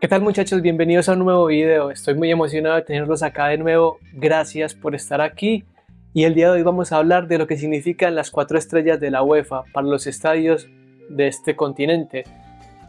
¿Qué tal, muchachos? Bienvenidos a un nuevo video. Estoy muy emocionado de tenerlos acá de nuevo. Gracias por estar aquí. Y el día de hoy vamos a hablar de lo que significan las 4 estrellas de la UEFA para los estadios de este continente.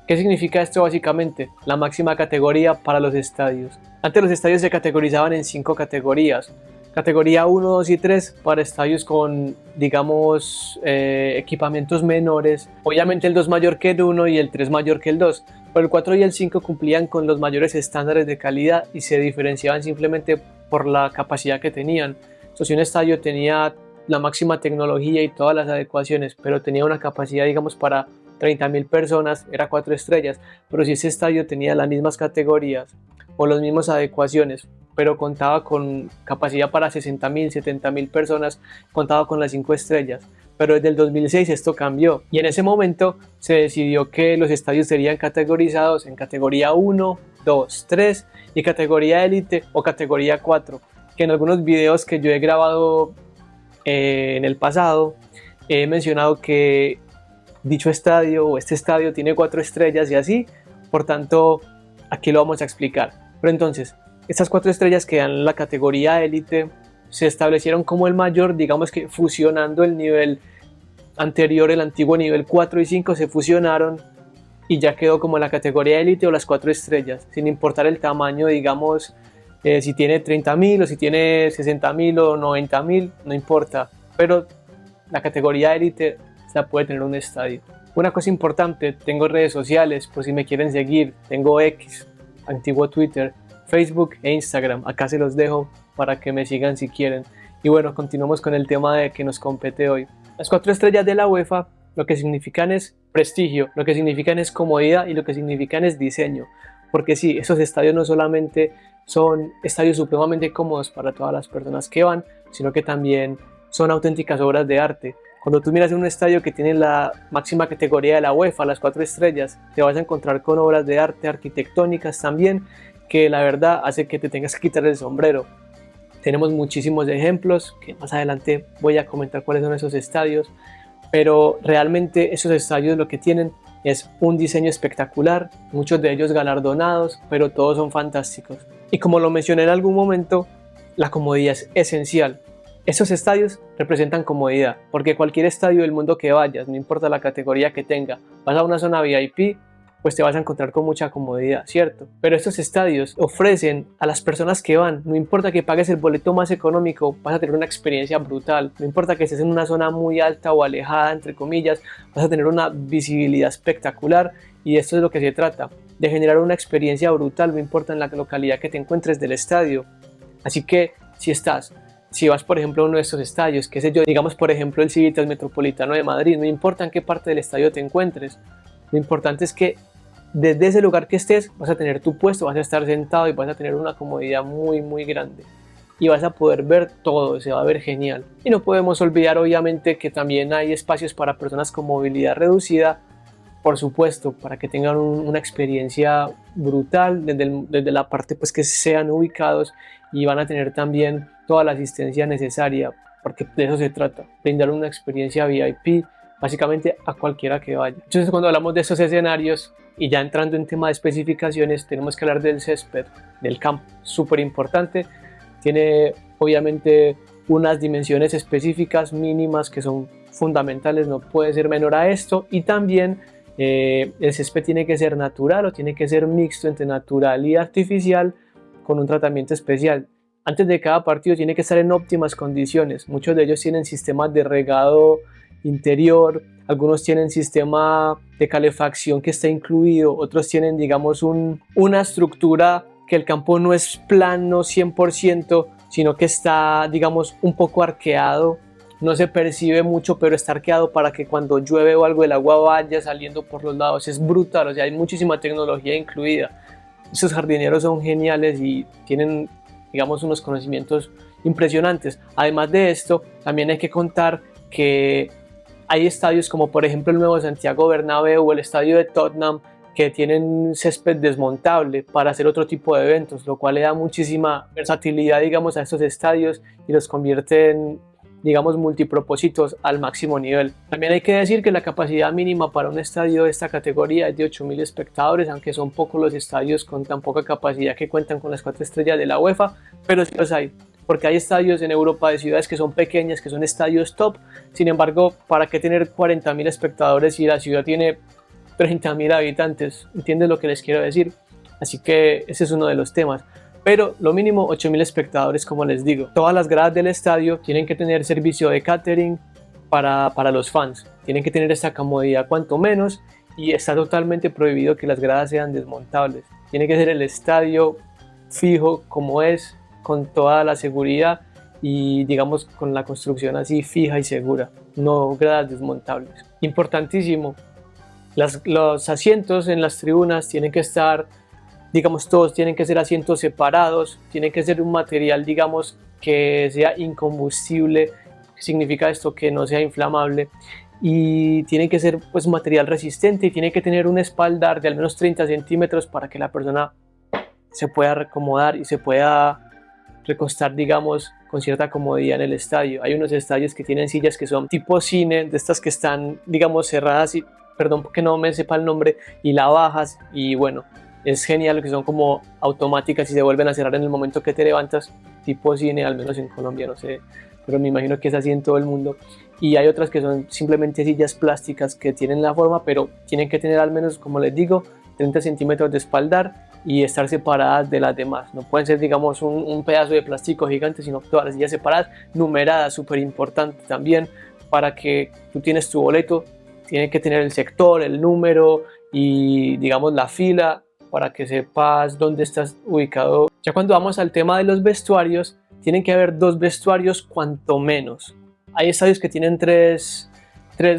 ¿Qué significa esto básicamente? La máxima categoría para los estadios. Antes los estadios se categorizaban en 5 categorías. Categoría 1, 2 y 3 para estadios con, digamos, equipamientos menores. Obviamente el 2 mayor que el 1 y el 3 mayor que el 2. Pero el 4 y el 5 cumplían con los mayores estándares de calidad y se diferenciaban simplemente por la capacidad que tenían. Si un estadio tenía la máxima tecnología y todas las adecuaciones, pero tenía una capacidad, digamos, para 30.000 personas, era 4 estrellas. Pero si ese estadio tenía las mismas categorías o las mismas adecuaciones, pero contaba con capacidad para 60.000, 70.000 personas, contaba con las 5 estrellas. Pero desde el 2006 esto cambió y en ese momento se decidió que los estadios serían categorizados en categoría 1, 2, 3 y categoría élite o categoría 4, que en algunos videos que yo he grabado en el pasado he mencionado que dicho estadio o este estadio tiene 4 estrellas y así, por tanto aquí lo vamos a explicar. Pero entonces, estas 4 estrellas que dan la categoría élite se establecieron como el mayor, digamos que fusionando el nivel anterior, el antiguo nivel 4 y 5 se fusionaron y ya quedó como la categoría élite o las 4 estrellas, sin importar el tamaño, digamos, si tiene 30.000 o si tiene 60.000 o 90.000, no importa, pero la categoría élite la puede tener un estadio. Una cosa importante, tengo redes sociales por si me quieren seguir, tengo X, antiguo Twitter, Facebook e Instagram, acá se los dejo para que me sigan si quieren. Y bueno, continuamos con el tema de que nos compete hoy. Las 4 estrellas de la UEFA lo que significan es prestigio, lo que significan es comodidad y lo que significan es diseño. Porque sí, esos estadios no solamente son estadios supremamente cómodos para todas las personas que van, sino que también son auténticas obras de arte. Cuando tú miras en un estadio que tiene la máxima categoría de la UEFA, las 4 estrellas, te vas a encontrar con obras de arte arquitectónicas también, que la verdad hace que te tengas que quitar el sombrero. Tenemos muchísimos ejemplos que más adelante voy a comentar cuáles son esos estadios, pero realmente esos estadios lo que tienen es un diseño espectacular, muchos de ellos galardonados, pero todos son fantásticos. Y como lo mencioné en algún momento, la comodidad es esencial. Esos estadios representan comodidad, porque cualquier estadio del mundo que vayas, no importa la categoría que tenga, vas a una zona VIP, pues te vas a encontrar con mucha comodidad, ¿cierto? Pero estos estadios ofrecen a las personas que van, no importa que pagues el boleto más económico, vas a tener una experiencia brutal, no importa que estés en una zona muy alta o alejada, entre comillas, vas a tener una visibilidad espectacular y esto es lo que se trata, de generar una experiencia brutal, no importa en la localidad que te encuentres del estadio. Así que si vas por ejemplo a uno de estos estadios, qué sé yo, digamos por ejemplo el Civitas Metropolitano de Madrid, no importa en qué parte del estadio te encuentres, lo importante es que desde ese lugar que estés vas a tener tu puesto, vas a estar sentado y vas a tener una comodidad muy grande y vas a poder ver todo, se va a ver genial. Y no podemos olvidar obviamente que también hay espacios para personas con movilidad reducida, por supuesto, para que tengan una experiencia brutal desde la parte pues que sean ubicados y van a tener también toda la asistencia necesaria, porque de eso se trata, brindar una experiencia VIP básicamente a cualquiera que vaya. Entonces cuando hablamos de estos escenarios y ya entrando en tema de especificaciones, tenemos que hablar del césped, del campo, súper importante. Tiene obviamente unas dimensiones específicas mínimas que son fundamentales, no puede ser menor a esto, y también el césped tiene que ser natural o tiene que ser mixto entre natural y artificial con un tratamiento especial. Antes de cada partido tiene que estar en óptimas condiciones. Muchos de ellos tienen sistemas de regado interior, algunos tienen sistema de calefacción que está incluido, otros tienen digamos una estructura que el campo no es plano 100%, sino que está digamos un poco arqueado, no se percibe mucho pero está arqueado para que cuando llueve o algo el agua vaya saliendo por los lados. Es brutal, o sea hay muchísima tecnología incluida. Estos jardineros son geniales y tienen digamos unos conocimientos impresionantes. Además de esto también hay que contar que hay estadios como por ejemplo el nuevo Santiago Bernabéu o el estadio de Tottenham que tienen césped desmontable para hacer otro tipo de eventos, lo cual le da muchísima versatilidad digamos a estos estadios y los convierte digamos, multipropósitos al máximo nivel. También hay que decir que la capacidad mínima para un estadio de esta categoría es de 8.000 espectadores, aunque son pocos los estadios con tan poca capacidad que cuentan con las 4 estrellas de la UEFA, pero sí los hay, porque hay estadios en Europa de ciudades que son pequeñas, que son estadios top. Sin embargo, ¿para qué tener 40.000 espectadores si la ciudad tiene 30.000 habitantes? ¿Entiendes lo que les quiero decir? Así que ese es uno de los temas. Pero lo mínimo 8.000 espectadores, como les digo. Todas las gradas del estadio tienen que tener servicio de catering para los fans. Tienen que tener esta comodidad cuanto menos, y está totalmente prohibido que las gradas sean desmontables. Tiene que ser el estadio fijo como es, con toda la seguridad y digamos con la construcción así fija y segura. No gradas desmontables. Importantísimo. Los asientos en las tribunas tienen que estar, digamos, todos tienen que ser asientos separados, tiene que ser un material, digamos, que sea incombustible. Significa esto que no sea inflamable, y tiene que ser pues material resistente, y tiene que tener un espaldar de al menos 30 centímetros para que la persona se pueda recomodar y se pueda recostar, digamos, con cierta comodidad en el estadio. Hay unos estadios que tienen sillas que son tipo cine, de estas que están, digamos, cerradas, y perdón porque no me sepa el nombre, y la bajas y bueno, es genial, que son como automáticas y se vuelven a cerrar en el momento que te levantas, tipo cine, al menos en Colombia, no sé, pero me imagino que es así en todo el mundo. Y hay otras que son simplemente sillas plásticas que tienen la forma, pero tienen que tener al menos, como les digo, 30 centímetros de espaldar y estar separadas de las demás. No pueden ser, digamos, un pedazo de plástico gigante, sino todas las sillas separadas, numeradas, súper importante también, para que tú tienes tu boleto, tiene que tener el sector, el número y, digamos, la fila, para que sepas dónde estás ubicado. Ya cuando vamos al tema de los vestuarios, tienen que haber 2 vestuarios cuanto menos. Hay estadios que tienen 3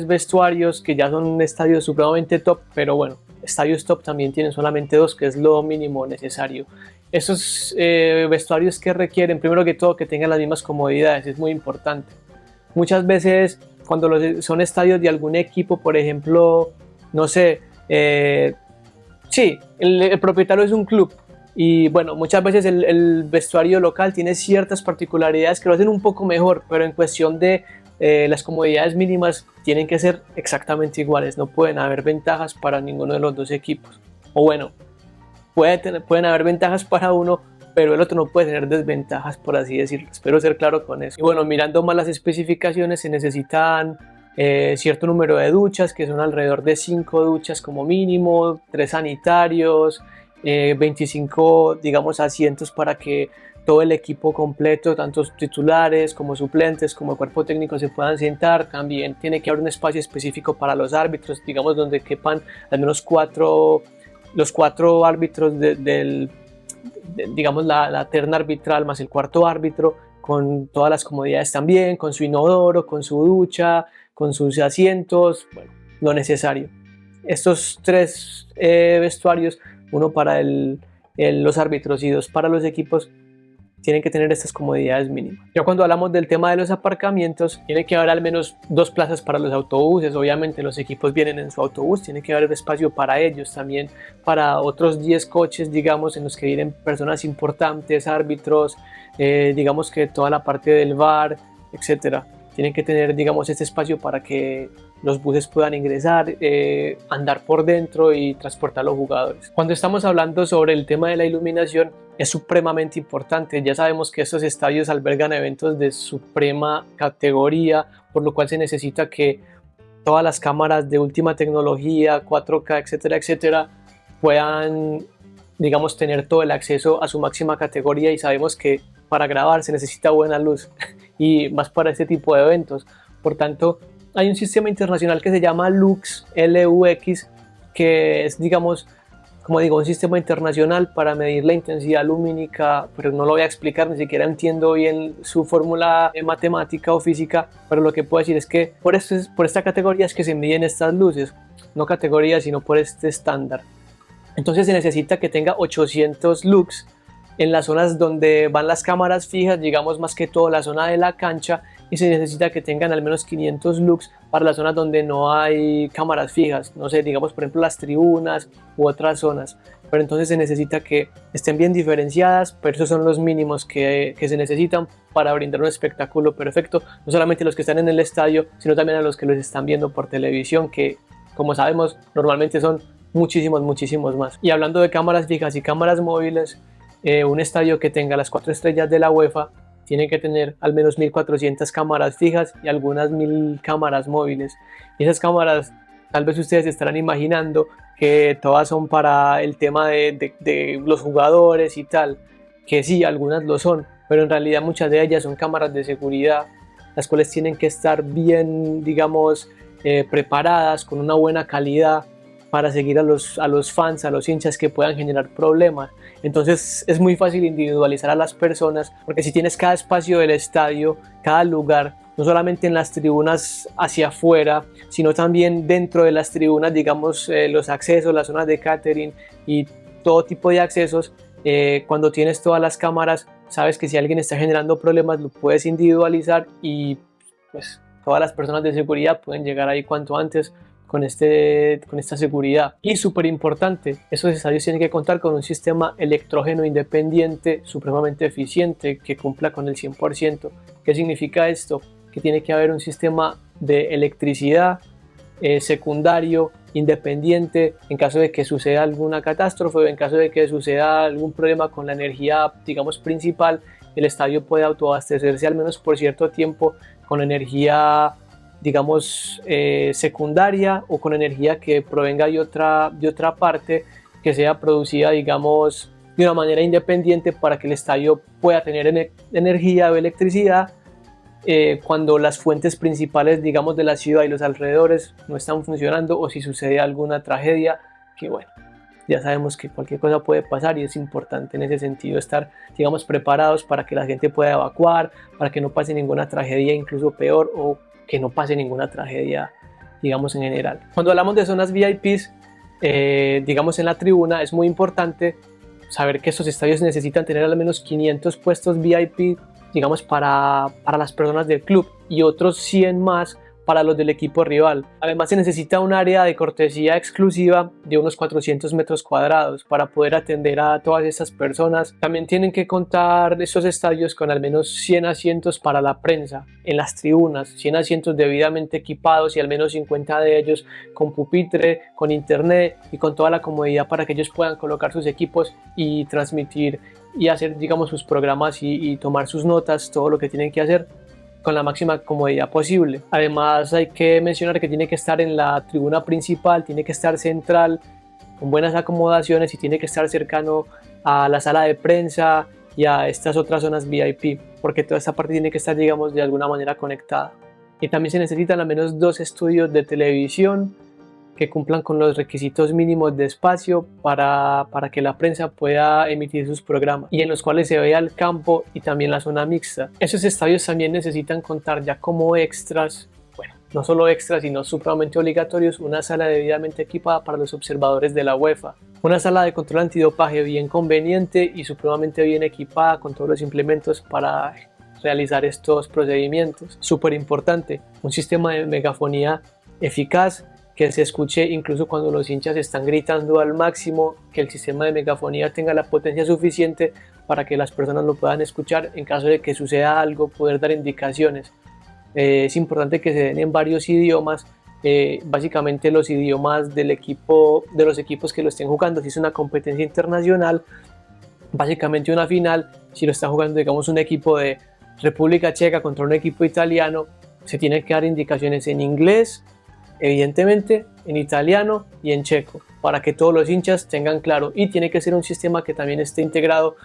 vestuarios, que ya son estadios supremamente top, pero bueno, estadios top también tienen solamente 2, que es lo mínimo necesario. Esos vestuarios que requieren, primero que todo, que tengan las mismas comodidades, es muy importante. Muchas veces cuando son estadios de algún equipo, por ejemplo, no sé, sí, el propietario es un club, y bueno, muchas veces el vestuario local tiene ciertas particularidades que lo hacen un poco mejor, pero en cuestión de las comodidades mínimas tienen que ser exactamente iguales. No pueden haber ventajas para ninguno de los dos equipos, o bueno, pueden haber ventajas para uno, pero el otro no puede tener desventajas, por así decirlo. Espero ser claro con eso. Y bueno, mirando más las especificaciones, se necesitan cierto número de duchas, que son alrededor de 5 duchas como mínimo, 3 sanitarios, 25, digamos, asientos para que todo el equipo completo, tanto titulares como suplentes como el cuerpo técnico, se puedan sentar. También tiene que haber un espacio específico para los árbitros, digamos, donde quepan al menos los 4 árbitros digamos, la terna arbitral más el cuarto árbitro, con todas las comodidades también, con su inodoro, con su ducha, con sus asientos, bueno, lo necesario. Estos 3 vestuarios, uno para los árbitros y 2 para los equipos, tienen que tener estas comodidades mínimas. Ya cuando hablamos del tema de los aparcamientos, tiene que haber al menos 2 plazas para los autobuses. Obviamente los equipos vienen en su autobús, tiene que haber espacio para ellos, también para otros 10 coches, digamos, en los que vienen personas importantes, árbitros, digamos que toda la parte del bar, etcétera. Tienen que tener, digamos, este espacio para que los buses puedan ingresar, andar por dentro y transportar a los jugadores. Cuando estamos hablando sobre el tema de la iluminación, es supremamente importante. Ya sabemos que estos estadios albergan eventos de suprema categoría, por lo cual se necesita que todas las cámaras de última tecnología, 4K, etcétera, etcétera, puedan, digamos, tener todo el acceso a su máxima categoría. Y sabemos que para grabar se necesita buena luz y más para este tipo de eventos. Por tanto, hay un sistema internacional que se llama LUX, LUX, que es, digamos, como digo, un sistema internacional para medir la intensidad lumínica, pero no lo voy a explicar, ni siquiera entiendo bien su fórmula matemática o física, pero lo que puedo decir es que por esta categoría es que se miden estas luces, no categorías, sino por este estándar. Entonces se necesita que tenga 800 lux en las zonas donde van las cámaras fijas, digamos más que todo la zona de la cancha, y se necesita que tengan al menos 500 lux para las zonas donde no hay cámaras fijas, no sé, digamos por ejemplo las tribunas u otras zonas. pero entonces se necesita que estén bien diferenciadas, pero esos son los mínimos que se necesitan para brindar un espectáculo perfecto, no solamente a los que están en el estadio, sino también a los que los están viendo por televisión, que como sabemos normalmente son muchísimos más. Y hablando de cámaras fijas y cámaras móviles, un estadio que tenga las 4 estrellas de la UEFA tiene que tener al menos 1400 cámaras fijas y algunas 1000 cámaras móviles. Y esas cámaras, tal vez ustedes estarán imaginando que todas son para el tema de los jugadores y tal, que sí, algunas lo son, pero en realidad muchas de ellas son cámaras de seguridad, las cuales tienen que estar bien, digamos, preparadas, con una buena calidad, para seguir a los fans, a los hinchas que puedan generar problemas. Entonces es muy fácil individualizar a las personas, porque si tienes cada espacio del estadio, cada lugar, no solamente en las tribunas hacia afuera, sino también dentro de las tribunas, digamos, los accesos, las zonas de catering y todo tipo de accesos, cuando tienes todas las cámaras, sabes que si alguien está generando problemas, lo puedes individualizar y pues todas las personas de seguridad pueden llegar ahí cuanto antes con esta seguridad. Y súper importante, esos estadios tienen que contar con un sistema electrógeno independiente supremamente eficiente que cumpla con el 100%. ¿Qué significa esto? Que tiene que haber un sistema de electricidad secundario, independiente, en caso de que suceda alguna catástrofe o en caso de que suceda algún problema con la energía, digamos, principal, el estadio puede autoabastecerse al menos por cierto tiempo con energía, digamos, secundaria o con energía que provenga de otra parte, que sea producida, digamos, de una manera independiente para que el estadio pueda tener energía o electricidad cuando las fuentes principales, digamos, de la ciudad y los alrededores no están funcionando, o si sucede alguna tragedia, que bueno, ya sabemos que cualquier cosa puede pasar y es importante en ese sentido estar, digamos, preparados para que la gente pueda evacuar, para que no pase ninguna tragedia, incluso peor, o que no pase ninguna tragedia, digamos, en general. Cuando hablamos de zonas VIPs, digamos, en la tribuna, es muy importante saber que estos estadios necesitan tener al menos 500 puestos VIP, digamos, para las personas del club y otros 100 más para los del equipo rival. Además, se necesita un área de cortesía exclusiva de unos 400 metros cuadrados para poder atender a todas estas personas. También tienen que contar estos estadios con al menos 100 asientos para la prensa en las tribunas, 100 asientos debidamente equipados y al menos 50 de ellos con pupitre, con internet y con toda la comodidad para que ellos puedan colocar sus equipos y transmitir y hacer, digamos, sus programas y tomar sus notas, todo lo que tienen que hacer con la máxima comodidad posible. Además, hay que mencionar que tiene que estar en la tribuna principal, tiene que estar central, con buenas acomodaciones y tiene que estar cercano a la sala de prensa y a estas otras zonas VIP, porque toda esta parte tiene que estar, digamos, de alguna manera conectada. Y también se necesitan al menos 2 estudios de televisión que cumplan con los requisitos mínimos de espacio para que la prensa pueda emitir sus programas y en los cuales se vea el campo y también la zona mixta. Esos estadios también necesitan contar ya como extras, bueno, no solo extras sino supremamente obligatorios, una sala debidamente equipada para los observadores de la UEFA, una sala de control antidopaje bien conveniente y supremamente bien equipada con todos los implementos para realizar estos procedimientos. Súper importante, un sistema de megafonía eficaz que se escuche incluso cuando los hinchas están gritando al máximo, que el sistema de megafonía tenga la potencia suficiente para que las personas lo puedan escuchar en caso de que suceda algo, poder dar indicaciones. Es importante que se den en varios idiomas, básicamente los idiomas del equipo, de los equipos que lo estén jugando. Si es una competencia internacional, básicamente una final, si lo está jugando, digamos, un equipo de República Checa contra un equipo italiano, se tienen que dar indicaciones en inglés, evidentemente en italiano y en checo, para que todos los hinchas tengan claro, y tiene que ser un sistema que también esté integrado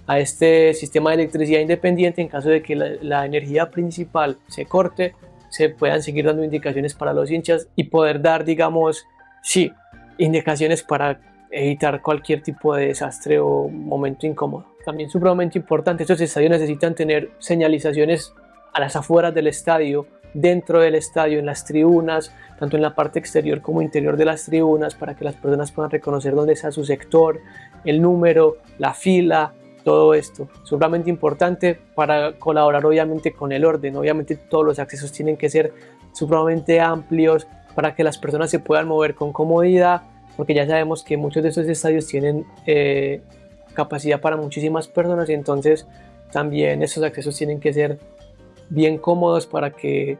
a este sistema de electricidad independiente en caso de que la energía principal se corte, se puedan seguir dando indicaciones para los hinchas y poder dar, digamos, sí, indicaciones para evitar cualquier tipo de desastre o momento incómodo. También supremamente importante, estos estadios necesitan tener señalizaciones a las afueras del estadio, dentro del estadio, en las tribunas, tanto en la parte exterior como interior de las tribunas, para que las personas puedan reconocer dónde está su sector, el número, la fila, todo esto. Sumamente importante para colaborar obviamente con el orden. Obviamente todos los accesos tienen que ser supremamente amplios para que las personas se puedan mover con comodidad porque ya sabemos que muchos de estos estadios tienen capacidad para muchísimas personas y entonces también estos accesos tienen que ser bien cómodos para que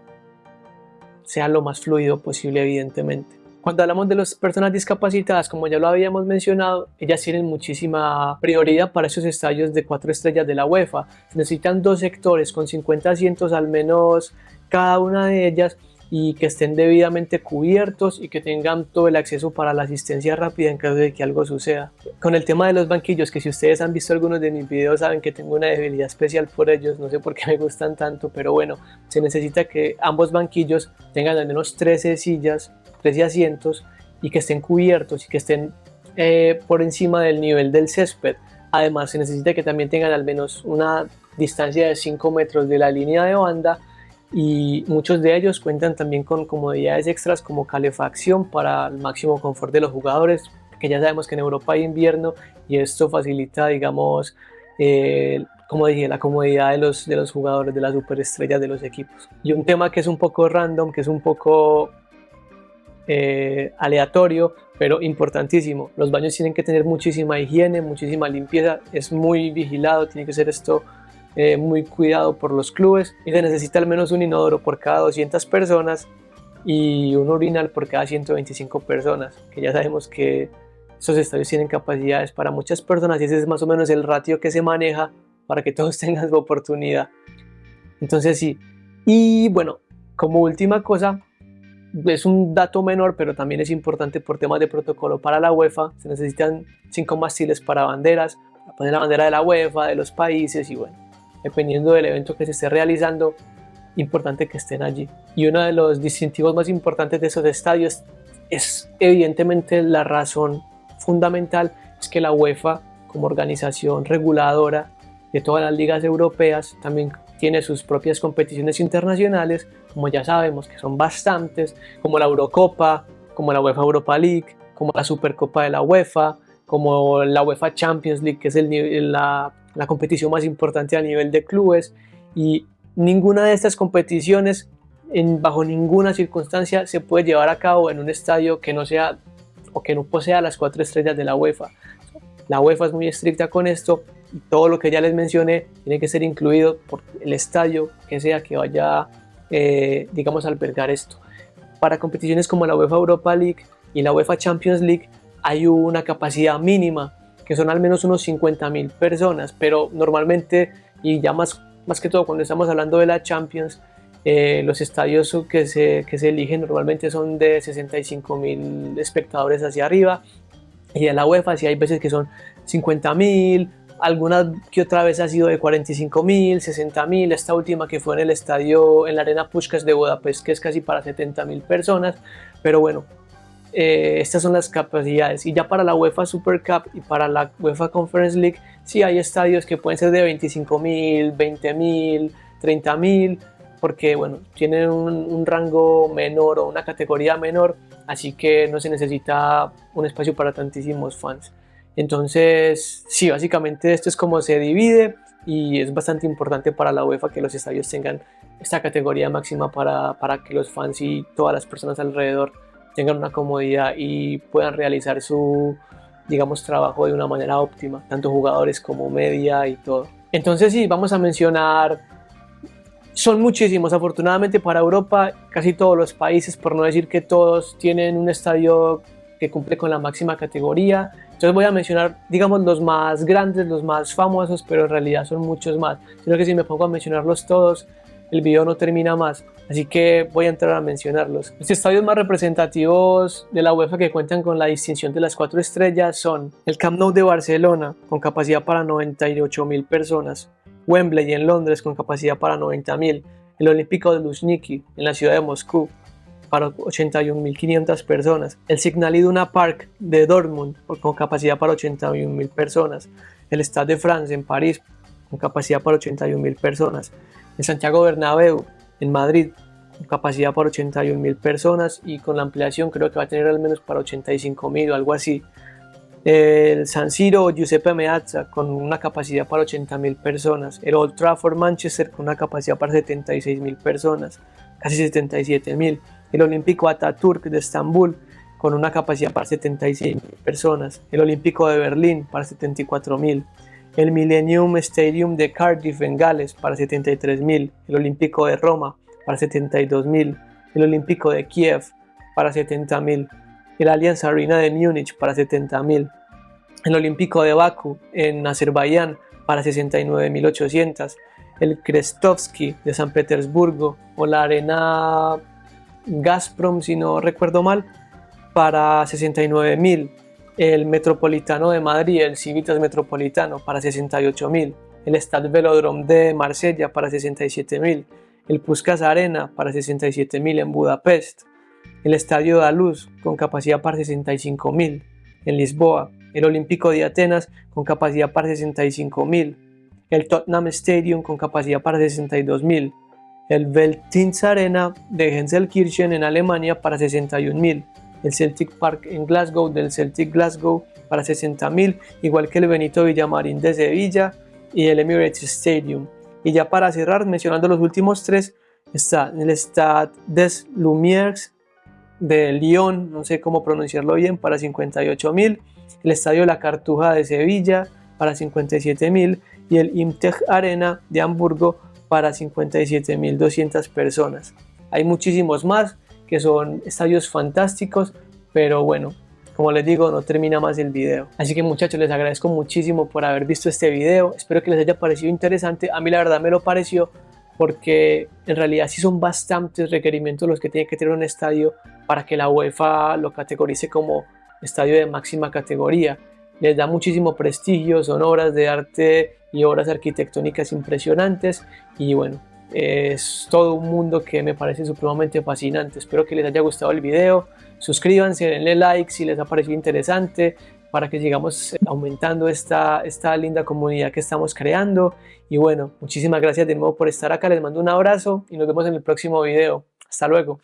sea lo más fluido posible, evidentemente. Cuando hablamos de las personas discapacitadas, como ya lo habíamos mencionado, ellas tienen muchísima prioridad para esos estadios de 4 estrellas de la UEFA. Se necesitan 2 sectores con 50 asientos al menos cada una de ellas y que estén debidamente cubiertos y que tengan todo el acceso para la asistencia rápida en caso de que algo suceda. Con el tema de los banquillos, que si ustedes han visto algunos de mis videos saben que tengo una debilidad especial por ellos, no sé por qué me gustan tanto, pero bueno, se necesita que ambos banquillos tengan al menos 13 sillas, 13 asientos y que estén cubiertos y que estén por encima del nivel del césped. Además se necesita que también tengan al menos una distancia de 5 metros de la línea de banda y muchos de ellos cuentan también con comodidades extras como calefacción para el máximo confort de los jugadores, que ya sabemos que en Europa hay invierno y esto facilita, digamos, como dije, la comodidad de los jugadores, de las superestrellas de los equipos. Y un tema que es un poco random, que es un poco aleatorio, pero importantísimo: los baños tienen que tener muchísima higiene, muchísima limpieza, es muy vigilado, tiene que ser esto muy cuidado por los clubes y se necesita al menos un inodoro por cada 200 personas y un urinal por cada 125 personas, que ya sabemos que estos estadios tienen capacidades para muchas personas y ese es más o menos el ratio que se maneja para que todos tengan su oportunidad. Entonces sí, y bueno, como última cosa, es un dato menor pero también es importante por temas de protocolo para la UEFA, se necesitan 5 mástiles para banderas, para poner la bandera de la UEFA, de los países y bueno, dependiendo del evento que se esté realizando, importante que estén allí. Y uno de los distintivos más importantes de esos estadios es evidentemente la razón fundamental, es que la UEFA, como organización reguladora de todas las ligas europeas, también tiene sus propias competiciones internacionales, como ya sabemos que son bastantes, como la Eurocopa, como la UEFA Europa League, como la Supercopa de la UEFA, como la UEFA Champions League, que es la competición más importante a nivel de clubes, y ninguna de estas competiciones bajo ninguna circunstancia se puede llevar a cabo en un estadio que no sea o que no posea las 4 estrellas de la UEFA. La UEFA es muy estricta con esto y todo lo que ya les mencioné tiene que ser incluido por el estadio que sea que vaya digamos a albergar esto. Para competiciones como la UEFA Europa League y la UEFA Champions League hay una capacidad mínima que son al menos unos 50.000 personas, pero normalmente, y ya más que todo cuando estamos hablando de la Champions, los estadios que se eligen normalmente son de 65.000 espectadores hacia arriba, y en la UEFA sí hay veces que son 50.000, alguna que otra vez ha sido de 45.000, 60.000, esta última que fue en el estadio, en la Arena Puskás de Budapest, que es casi para 70.000 personas, pero bueno, estas son las capacidades. Y ya para la UEFA Super Cup y para la UEFA Conference League sí hay estadios que pueden ser de 25.000, 20.000, 30.000, porque bueno, tienen un rango menor o una categoría menor, así que no se necesita un espacio para tantísimos fans. Entonces sí, básicamente esto es como se divide y es bastante importante para la UEFA que los estadios tengan esta categoría máxima para que los fans y todas las personas alrededor tengan una comodidad y puedan realizar su, digamos, trabajo de una manera óptima, tanto jugadores como media y todo. Entonces sí, vamos a mencionar, son muchísimos, afortunadamente para Europa, casi todos los países, por no decir que todos, tienen un estadio que cumple con la máxima categoría. Entonces voy a mencionar, digamos, los más grandes, los más famosos, pero en realidad son muchos más, sino que si me pongo a mencionarlos todos, el video no termina más, así que voy a entrar a mencionarlos. Los estadios más representativos de la UEFA que cuentan con la distinción de las 4 estrellas son el Camp Nou de Barcelona, con capacidad para 98.000 personas, Wembley en Londres con capacidad para 90.000, el Olímpico de Luzhniki en la ciudad de Moscú para 81.500 personas, el Signal Iduna Park de Dortmund con capacidad para 81.000 personas, el Stade de France en París con capacidad para 81.000 personas, el Santiago Bernabéu en Madrid con capacidad para 81.000 personas y con la ampliación creo que va a tener al menos para 85.000 o algo así. El San Siro Giuseppe Meazza con una capacidad para 80.000 personas, el Old Trafford Manchester con una capacidad para 76.000 personas, casi 77.000, el Olímpico Atatürk de Estambul con una capacidad para 76.000 personas, el Olímpico de Berlín para 74.000, el Millennium Stadium de Cardiff en Gales para 73.000, el Olímpico de Roma para 72.000, el Olímpico de Kiev para 70.000, el Allianz Arena de Múnich para 70.000, el Olímpico de Bakú en Azerbaiyán para 69.800, el Krestovsky de San Petersburgo o la Arena Gazprom, si no recuerdo mal, para 69.000, el Metropolitano de Madrid, el Civitas Metropolitano para 68.000, el Stade Velodrome de Marsella para 67.000, el Puskás Arena para 67.000 en Budapest, el Estadio da Luz con capacidad para 65.000 en Lisboa, el Olímpico de Atenas con capacidad para 65.000, el Tottenham Stadium con capacidad para 62.000, el Veltins Arena de Gelsenkirchen en Alemania para 61.000, el Celtic Park en Glasgow del Celtic Glasgow para 60.000, igual que el Benito Villamarín de Sevilla y el Emirates Stadium. Y ya para cerrar, mencionando los últimos tres, está el Stade des Lumières de Lyon, no sé cómo pronunciarlo bien, para 58.000, el Estadio La Cartuja de Sevilla para 57.000 y el Imtech Arena de Hamburgo para 57.200 personas. Hay muchísimos más que son estadios fantásticos, pero bueno, como les digo, no termina más el video. Así que muchachos, les agradezco muchísimo por haber visto este video, espero que les haya parecido interesante. A mí la verdad me lo pareció, porque en realidad sí son bastantes requerimientos los que tiene que tener un estadio para que la UEFA lo categorice como estadio de máxima categoría. Les da muchísimo prestigio, son obras de arte y obras arquitectónicas impresionantes y bueno, es todo un mundo que me parece supremamente fascinante. Espero que les haya gustado el video, suscríbanse, denle like si les ha parecido interesante para que sigamos aumentando esta linda comunidad que estamos creando. Y bueno, muchísimas gracias de nuevo por estar acá, les mando un abrazo y nos vemos en el próximo video. Hasta luego.